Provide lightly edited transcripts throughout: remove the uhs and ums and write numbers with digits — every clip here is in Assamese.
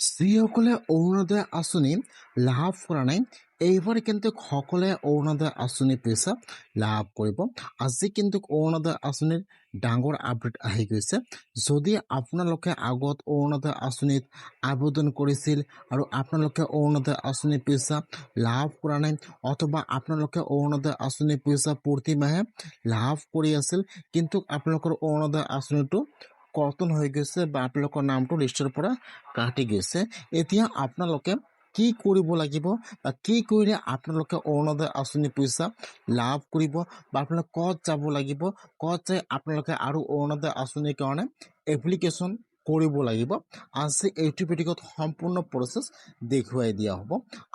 যিসকলে অৰুণোদয় আঁচনি লাভ কৰা নাই এইবাৰ কিন্তু সকলে অৰুণোদয় আঁচনি পইচা লাভ কৰিব। আজি কিন্তু অৰুণোদয় আঁচনিৰ ডাঙৰ আপডেট আহি গৈছে। যদি আপোনালোকে আগত অৰুণোদয় আঁচনিত আবেদন কৰিছিল আৰু আপোনালোকে অৰুণোদয় আঁচনি পইচা লাভ কৰা নাই, অথবা আপোনালোকে অৰুণোদয় আঁচনি পইচা প্ৰতি মাহে লাভ কৰি আছিল কিন্তু আপোনালোকৰ অৰুণোদয় আঁচনিটো কৰ্তন হৈ গৈছে বা আপোনালোকৰ নামটো লিষ্টৰ পৰা কাটি গৈছে, এতিয়া আপোনালোকে কি কৰিব লাগিব বা কি কৰিলে আপোনালোকে অৰুণোদয় আঁচনি পইচা লাভ কৰিব বা আপোনালোকে ক'ত যাব লাগিব, ক'ত যাই আপোনালোকে আৰু অৰুণোদয় আঁচনিৰ কাৰণে এপ্লিকেশ্যন কৰিব লাগিব। আজি এইটো ভিডিঅ'ত সম্পূৰ্ণ প্ৰচেছ দেখুৱাই দিয়া হ'ব।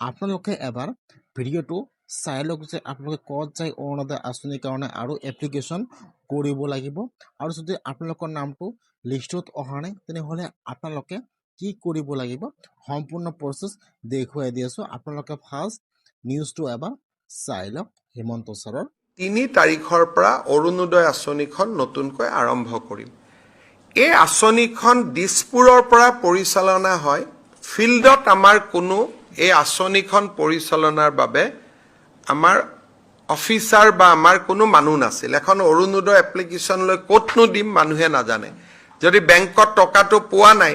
আপোনালোকে এবাৰ ভিডিঅ'টো চাই লওক যে আপোনালোকে ক'ত যাই অৰুণোদয় আঁচনিৰ কাৰণে আৰু এপ্লিকেশ্যন কৰিব লাগিব, আৰু যদি আপোনালোকৰ নামটো লিষ্টত অহা নাই তেনেহ'লে আপোনালোকে কি কৰিব লাগিব সম্পূৰ্ণ প্ৰচেছ দেখুৱাই দি আছোঁ। আপোনালোকে ফাৰ্ষ্ট নিউজটো এবাৰ চাই লওক। হিমন্ত ছাৰৰ ৩ তাৰিখৰ পৰা অৰুণোদয় আঁচনিখন নতুনকৈ আৰম্ভ কৰিম। এই আঁচনিখন দিছপুৰৰ পৰা পৰিচালনা হয়। ফিল্ডত আমাৰ কোনো এই আঁচনিখন পৰিচালনাৰ বাবে আমাৰ অফিচাৰ বা আমাৰ কোনো মানুহ নাছিল। এখন অৰুণোদয় এপ্লিকেশ্যন লৈ ক'তনো দিম মানুহে নাজানে। যদি বেংকত টকাটো পোৱা নাই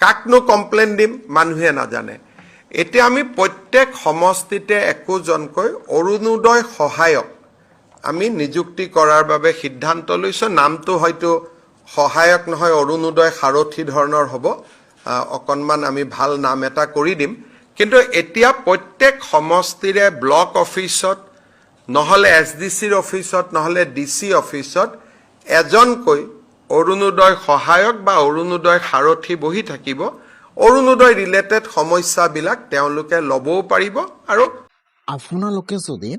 কাকনো কমপ্লেইন দিম মানুহে নাজানে। এতিয়া আমি প্ৰত্যেক সমষ্টিতে একোজনকৈ অৰুণোদয় সহায়ক আমি নিযুক্তি কৰাৰ বাবে সিদ্ধান্ত লৈছোঁ। নামটো হয়তো সহায়ক নহয়, অৰুণোদয় সাৰথী ধৰণৰ হ'ব। অকণমান আমি ভাল নাম এটা কৰি দিম। কিন্তু এতিয়া প্ৰত্যেক সমষ্টিৰে ব্লক অফিচত নহ'লে SDCৰ অফিচত নহ'লে DC অফিচত এজনকৈ অৰুণোদয় সহায়ক বা অৰুণোদয় সাৰথী বহি থাকিব। অৰুণোদয় ৰিলেটেড সমস্যাবিলাক তেওঁলোকে ল'বও পাৰিব। আৰু আপোনালোকে যদি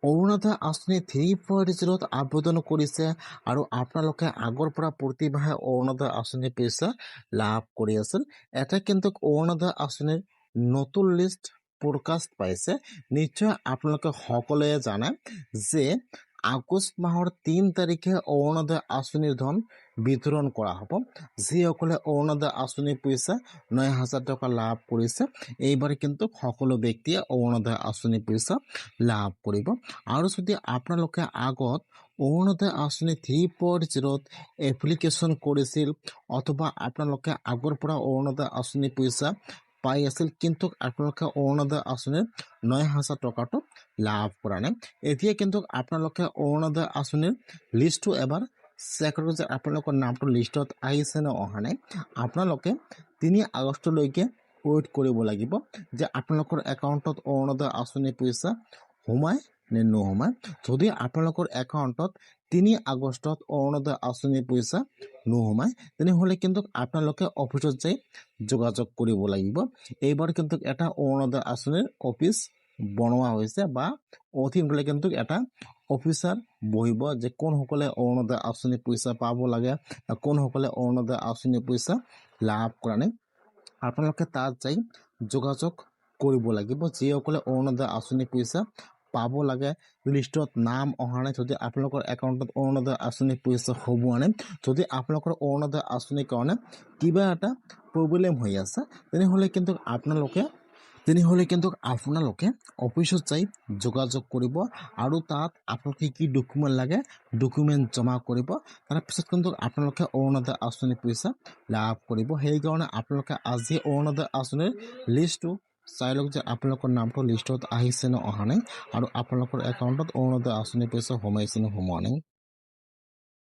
অৰুণোদয় আঁচনি 3.0ত আবেদন কৰিছে আৰু আপোনালোকে আগৰ পৰা প্ৰতিমাহে অৰুণোদয় আঁচনি পইচা লাভ কৰি আছিল, এটা কিন্তু অৰুণোদয় আঁচনিৰ নতুন লিষ্ট প্ৰকাশ পাইছে। নিশ্চয় আপোনালোকে সকলোৱে জানে যে আগষ্ট মাহৰ 3 তাৰিখে অৰুণোদয় আঁচনিৰ ধন বিতৰণ কৰা হ'ব। যিসকলে অৰুণোদয় আঁচনিৰ পইচা 9,000 টকা লাভ কৰিছে, এইবাৰ কিন্তু সকলো ব্যক্তিয়ে অৰুণোদয় আঁচনিৰ পইচা লাভ কৰিব। আৰু যদি আপোনালোকে আগত অৰুণোদয় আঁচনি 3.0ত এপ্লিকেশ্যন কৰিছিল অথবা আপোনালোকে আগৰ পৰা অৰুণোদয় আঁচনিৰ পইচা পাই আছিল কিন্তু আপোনালোকে অৰুণোদয় আঁচনিৰ 9,000 টকাটো লাভ কৰা নাই, এতিয়া কিন্তু আপোনালোকে অৰুণোদয় আঁচনিৰ লিষ্টটো এবাৰ চেক কৰক যে আপোনালোকৰ নামটো লিষ্টত আহিছে নে অহা নাই। আপোনালোকে 3 আগষ্টলৈকে ৱেইট কৰিব লাগিব যে আপোনালোকৰ একাউণ্টত অৰুণোদয় আঁচনিৰ পইচা সোমায় নে নোসোমায়। যদি আপোনালোকৰ একাউণ্টত 3 আগষ্টত অৰুণোদয় আঁচনিৰ পইচা নোসোমায় তেনেহ'লে কিন্তু আপোনালোকে অফিচত যাই যোগাযোগ কৰিব লাগিব। এইবাৰ কিন্তু এটা অৰুণোদয় আঁচনিৰ অফিচ বনোৱা হৈছে বা অধিক হ'লে কিন্তু এটা অফিচাৰ বহিব যে কোনসকলে অৰুণোদয় আঁচনি পইচা পাব লাগে, কোনসকলে অৰুণোদয় আঁচনি পইচা লাভ কৰা নাই। আপোনালোকে তাত যাই যোগাযোগ কৰিব লাগিব। যিসকলে অৰুণোদয় আঁচনি পইচা পাব লাগে, লিষ্টত নাম অহা নাই, যদি আপোনালোকৰ একাউণ্টত অৰুণোদয় আঁচনি পইচা সোমোৱা নাই, যদি আপোনালোকৰ অৰুণোদয় আঁচনিৰ কাৰণে কিবা এটা প্ৰব্লেম হৈ আছে তেনেহ'লে কিন্তু আপোনালোকে অফিচত যাই যোগাযোগ কৰিব আৰু তাত আপোনালোকে কি ডকুমেণ্ট লাগে ডকুমেণ্ট জমা কৰিব। তাৰপিছত কিন্তু আপোনালোকে অৰুণোদয় আঁচনি পইচা লাভ কৰিব। সেইকাৰণে আপোনালোকে আজি অৰুণোদয় আঁচনিৰ লিষ্টটো চাই লওক যে আপোনালোকৰ নামটো লিষ্টত আহিছে নে অহা নাই আৰু আপোনালোকৰ একাউণ্টত অৰুণোদয় আঁচনি পইচা সোমাইছে নে সোমোৱা নাই।